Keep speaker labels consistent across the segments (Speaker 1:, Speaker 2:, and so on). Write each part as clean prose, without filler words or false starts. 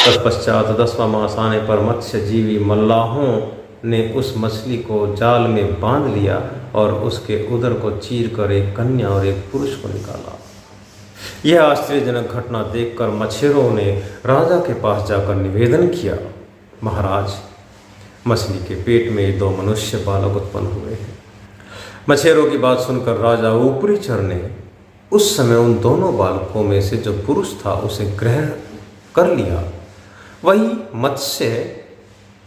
Speaker 1: तत्पश्चात 10वां मास आने पर मत्स्यजीवी मल्लाहों ने उस मछली को जाल में बांध लिया और उसके उदर को चीर कर एक कन्या और एक पुरुष को निकाला। यह आश्चर्यजनक घटना देखकर मछेरों ने राजा के पास जाकर निवेदन किया, महाराज, मछली के पेट में 2 मनुष्य बालक उत्पन्न हुए हैं। मछेरों की बात सुनकर राजा ऊपरी चर ने उस समय उन दोनों बालकों में से जो पुरुष था उसे ग्रहण कर लिया। वही मत्स्य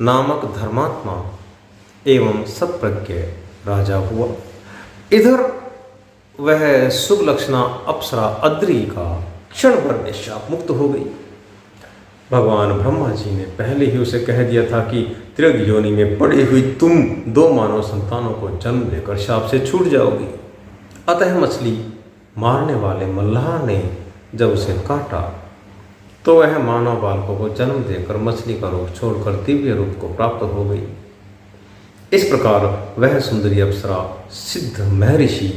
Speaker 1: नामक धर्मात्मा एवं सत्प्रज्ञ राजा हुआ। इधर वह शुभ लक्षणा अप्सरा अद्री का क्षण भर में शाप मुक्त हो गई। भगवान ब्रह्मा जी ने पहले ही उसे कह दिया था कि त्रिग योनि में पड़ी हुई तुम 2 मानव संतानों को जन्म देकर शाप से छूट जाओगी। अतः मछली मारने वाले मल्लाह ने जब उसे काटा तो वह मानव बालकों को जन्म देकर मछली का रूप छोड़कर दिव्य रूप को प्राप्त हो गई। इस प्रकार वह सुंदरी अप्सरा सिद्ध महर्षि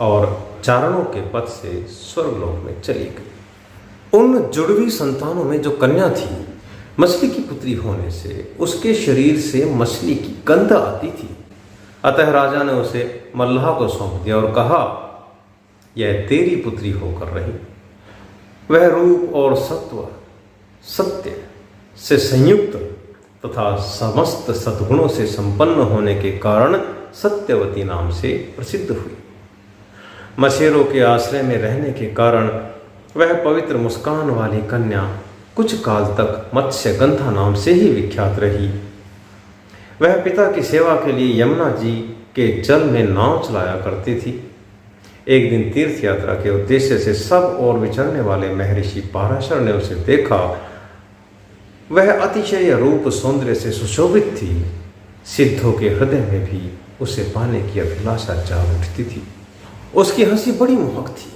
Speaker 1: और चारणों के पद से स्वर्गलोक में चली गई। उन जुड़वी संतानों में जो कन्या थी, मछली की पुत्री होने से उसके शरीर से मछली की गंध आती थी। अतः राजा ने उसे मल्लाह को सौंप दिया और कहा, यह तेरी पुत्री होकर रही। वह रूप और सत्व सत्य से संयुक्त तथा समस्त सद्गुणों से संपन्न होने के कारण सत्यवती नाम से प्रसिद्ध हुई। मछेरों के आश्रय में रहने के कारण वह पवित्र मुस्कान वाली कन्या कुछ काल तक मत्स्यगंधा नाम से ही विख्यात रही। वह पिता की सेवा के लिए यमुना जी के जल में नाव चलाया करती थी। एक दिन तीर्थ यात्रा के उद्देश्य से सब ओर विचरने वाले महर्षि पाराशर ने उसे देखा। वह अतिशय रूप सौंदर्य से सुशोभित थी। सिद्धों के हृदय में भी उसे पाने की अभिलाषा जाग उठती थी। उसकी हंसी बड़ी मोहक थी।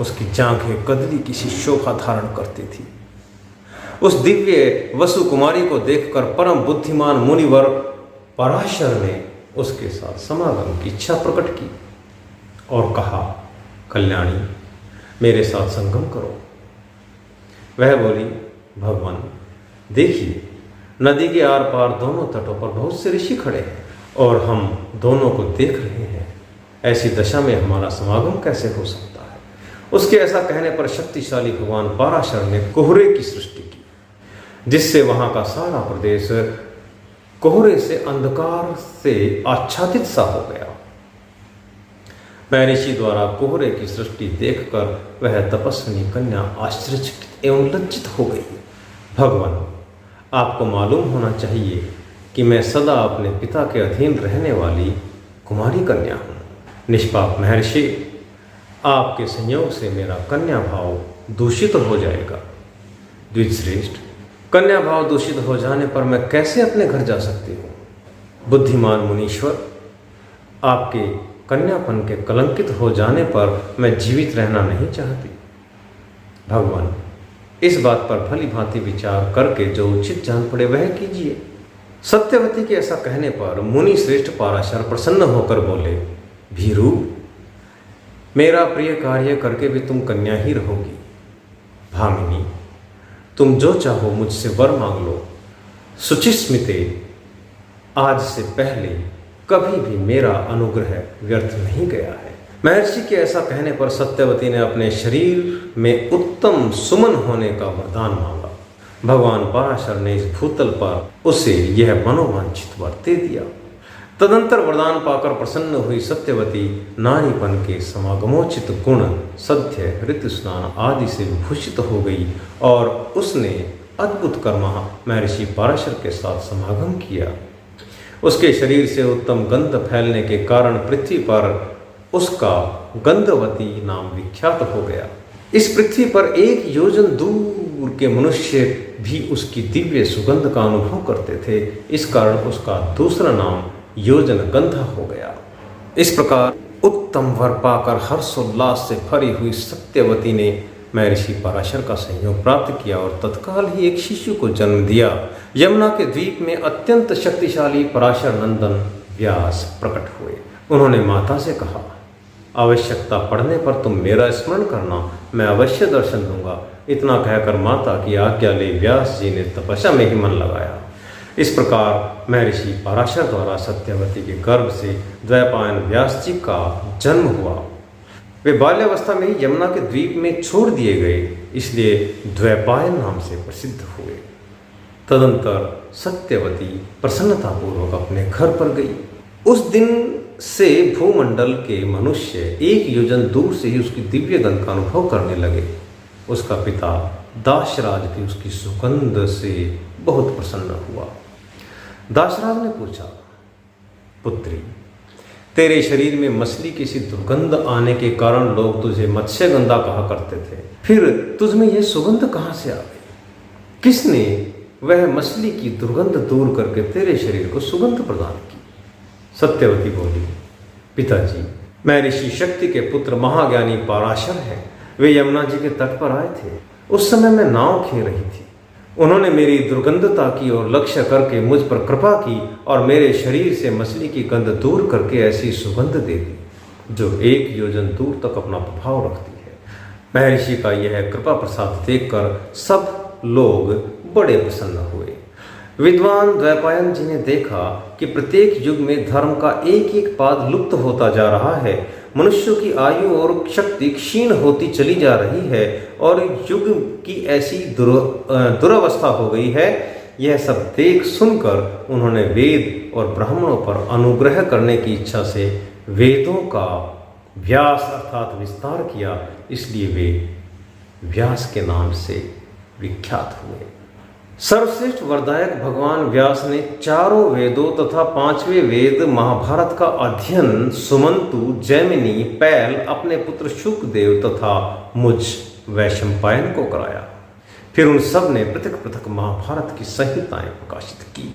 Speaker 1: उसकी जांघें कदली की सी शोभा धारण करती थी। उस दिव्य वसु कुमारी को देखकर परम बुद्धिमान मुनिवर पराशर ने उसके साथ समागम की इच्छा प्रकट की और कहा, कल्याणी, मेरे साथ संगम करो। वह बोली, भगवान, देखिए, नदी के आर पार दोनों तटों पर बहुत से ऋषि खड़े हैं और हम दोनों को देख रहे हैं। ऐसी दशा में हमारा समागम कैसे हो सकता है? उसके ऐसा कहने पर शक्तिशाली भगवान पराशर ने कोहरे की सृष्टि की, जिससे वहां का सारा प्रदेश कोहरे से अंधकार से आच्छादित सा हो गया। महर्षि द्वारा कोहरे की सृष्टि देखकर वह तपस्विनी कन्या आश्चर्यचकित एवं लज्जित हो गई। भगवान, आपको मालूम होना चाहिए कि मैं सदा अपने पिता के अधीन रहने वाली कुमारी कन्या हूँ। निष्पाप महर्षि, आपके संयोग से मेरा कन्या भाव दूषित हो जाएगा। द्विजश्रेष्ठ, कन्या भाव दूषित हो जाने पर मैं कैसे अपने घर जा सकती हूँ? बुद्धिमान मुनीश्वर, आपके कन्यापन के कलंकित हो जाने पर मैं जीवित रहना नहीं चाहती। भगवान, इस बात पर भली भांति विचार करके जो उचित जान पड़े वह कीजिए। सत्यवती के ऐसा कहने पर मुनि श्रेष्ठ पराशर प्रसन्न होकर बोले, भीरू, मेरा प्रिय कार्य करके भी तुम कन्या ही रहोगी। भामिनी, तुम जो चाहो मुझसे वर मांग लो। शुचिस्मिते, आज से पहले कभी भी मेरा अनुग्रह व्यर्थ नहीं गया है। महर्षि के ऐसा कहने पर सत्यवती ने अपने शरीर में उत्तम सुमन होने का वरदान मांगा। भगवान पराशर ने इस भूतल पर उसे यह मनोवांछित वर दे दिया। तदंतर वरदान पाकर प्रसन्न हुई सत्यवती नारीपन के समागमोचित गुण, सद्य, ऋतु स्नान आदि से विभूषित हो गई और उसने अद्भुत कर्म महर्षि पराशर के साथ समागम किया। उसके शरीर से उत्तम गंध फैलने के कारण पृथ्वी पर उसका गंधवती नाम विख्यात हो गया। इस पृथ्वी पर 1 योजन दूर के मनुष्य भी उसकी दिव्य सुगंध का अनुभव करते थे। इस कारण उसका दूसरा नाम योजन गंधा हो गया। इस प्रकार उत्तम वर पाकर हर्षोल्लास से भरी हुई सत्यवती ने महर्षि पराशर का संयोग प्राप्त किया और तत्काल ही एक शिशु को जन्म दिया। यमुना के द्वीप में अत्यंत शक्तिशाली पराशर नंदन व्यास प्रकट हुए। उन्होंने माता से कहा, आवश्यकता पड़ने पर तुम मेरा स्मरण करना, मैं अवश्य दर्शन दूंगा। इतना कहकर माता की आज्ञा ले व्यास जी ने तपस्या में ही मन लगाया। इस प्रकार महर्षि पराशर द्वारा सत्यवती के गर्भ से द्वैपायन व्यास जी का जन्म हुआ। वे बाल्यावस्था में ही यमुना के द्वीप में छोड़ दिए गए, इसलिए द्वैपायन नाम से प्रसिद्ध हुए। तदंतर सत्यवती प्रसन्नतापूर्वक अपने घर पर गई। उस दिन से भूमंडल के मनुष्य एक योजन दूर से ही उसकी दिव्य गंध का अनुभव करने लगे। उसका पिता दाशराज भी उसकी सुगंध से बहुत प्रसन्न हुआ। दाशराज ने पूछा, पुत्री, तेरे शरीर में मछली की सी दुर्गंध आने के कारण लोग तुझे मत्स्यगंधा कहा करते थे, फिर तुझ में यह सुगंध कहाँ से आ गई? किसने वह मछली की दुर्गंध दूर करके तेरे शरीर को सुगंध प्रदान की? सत्यवती बोली, पिताजी, मैं ऋषि शक्ति के पुत्र महाज्ञानी पराशर हैं। वे यमुना जी के तट पर आए थे। उस समय मैं नाव खेल रही थी। उन्होंने मेरी दुर्गंधता की ओर लक्ष्य करके मुझ पर कृपा की और मेरे शरीर से मछली की गंध दूर करके ऐसी सुगंध दे दी जो एक योजन दूर तक अपना प्रभाव रखती है। महर्षि का यह कृपा प्रसाद देखकर सब लोग बड़े प्रसन्न हुए। विद्वान द्वैपायन जी ने देखा कि प्रत्येक युग में धर्म का एक एक पाद लुप्त होता जा रहा है। मनुष्यों की आयु और शक्ति क्षीण होती चली जा रही है और युग की ऐसी दुरावस्था हो गई है। यह सब देख सुनकर उन्होंने वेद और ब्राह्मणों पर अनुग्रह करने की इच्छा से वेदों का व्यास अर्थात विस्तार किया, इसलिए वे व्यास के नाम से विख्यात हुए। सर्वश्रेष्ठ वरदायक भगवान व्यास ने चारों वेदों तथा पांचवें वेद महाभारत का अध्ययन सुमंतु, जैमिनी, पैल अपने पुत्र शुकदेव तथा मुझ वैशंपायन को कराया। फिर उन सब ने पृथक पृथक महाभारत की संहिताएं प्रकाशित की।